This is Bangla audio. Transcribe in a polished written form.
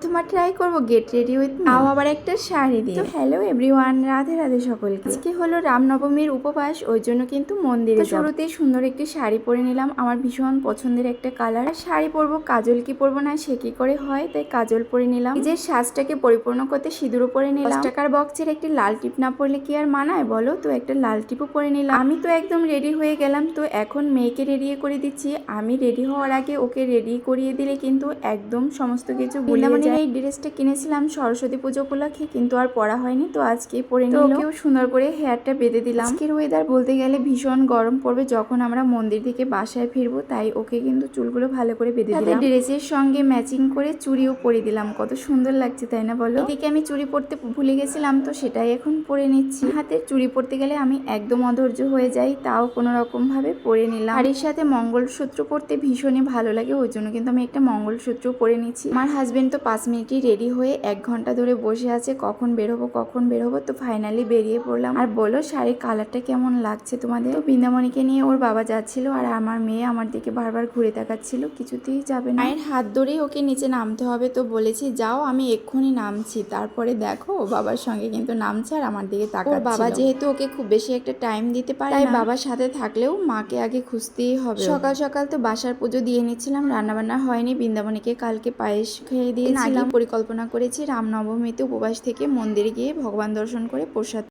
তোমার ট্রাই করব গেট রেডি উইথ মি, তাও আবার একটা শাড়ি দিয়ে। তো হ্যালো এভরিওয়ান, রাধে রাধে সকলকে। আজকে হলো রামনবমীর উপবাস, ওই জন্য কিন্তু মন্দিরে যাব। শুরুতেই সুন্দর একটি শাড়ি পরে নিলাম, আমার ভীষণ পছন্দের একটা কালার। শাড়ি পরবো, কাজল কি পরবো না সে কি করে হয়, তাই কাজল পরে নিলাম। নিজের সাজটাকে পরিপূর্ণ করতে সিঁদুরও পরে নিলাম। 10 টাকার বক্সের একটি লাল টিপ না পরলে কি আর মানায় বলো, তো একটা লাল টিপও পরে নিলাম। আমি তো একদম রেডি হয়ে গেলাম। তো এখন মেয়েকে রেডি করে দিচ্ছি। আমি রেডি হওয়ার আগে ওকে রেডি করিয়ে দিলে কিন্তু একদম সমস্ত কিছু ভুলে যায়। এই ড্রেসটা কিনেছিলাম সরস্বতী পুজো উপলক্ষে, কিন্তু আর পরা হয়নি, তো আজকেই পরে নিল। ওকেও সুন্দর করে হেয়ারটা বেঁধে দিলাম। আজকের ওয়েদার বলতে গেলে ভীষণ গরম পড়বে যখন আমরা মন্দির থেকে বাসায় ফিরবো, তাই ওকে কিন্তু চুলগুলো ভালো করে বেঁধে দিলাম। ড্রেসের সঙ্গে ম্যাচিং করে চুড়িও পরে দিলাম। কত সুন্দর লাগছে তাই না বলো। এদিকে আমি চুড়ি পরতে ভুলে গেছিলাম, তো সেটাই এখন পরে নিচ্ছি। হাতের চুড়ি পরতে গেলে আমি একদম অধৈর্য হয়ে যাই, তাও কোনো রকম ভাবে পরে নিলাম। আর এর সাথে মঙ্গলসূত্র পরতে ভীষণই ভালো লাগে, ওই জন্য কিন্তু আমি একটা মঙ্গলসূত্র পরে নিচ্ছি। আমার হাজবেন্ড তো 5 মিনিটই রেডি হয়ে 1 ঘন্টা ধরে বসে আছে, কখন বের হবো। তো ফাইনালি বেরিয়ে পড়লাম। আর বলো শাড়ির কালারটা কেমন লাগছে তোমাদের। তো বৃন্দাবনীকে নিয়ে ওর বাবা যাচ্ছিল, আর আমার মেয়ে আমার দিকে বারবার ঘুরে তাকাচ্ছিল, কিছুতেই যাবে না। মায়ের হাত ধরেই ওকে নিচে নামতে হবে, তো বলেছি যাও আমি এক্ষুনি নামছি। তারপরে দেখো বাবার সঙ্গে কিন্তু নামছে আর আমার দিকে তাকাচ্ছিল। ওর বাবা যেহেতু ওকে খুব বেশি একটা টাইম দিতে পারে, তাই বাবার সাথে থাকলেও মাকে আগে খুঁজতেই হবে। সকাল সকাল তো বাসার পুজো দিয়ে নিচ্ছিলাম, রান্নাবান্না হয়নি। বৃন্দাবনীকে কালকে পায়েস খেয়ে দিয়েছিলাম। পরিকল্পনা করেছি রামনবমীতে উপবাস থেকে মন্দিরে গিয়ে ভগবান দর্শন করে প্রসাদ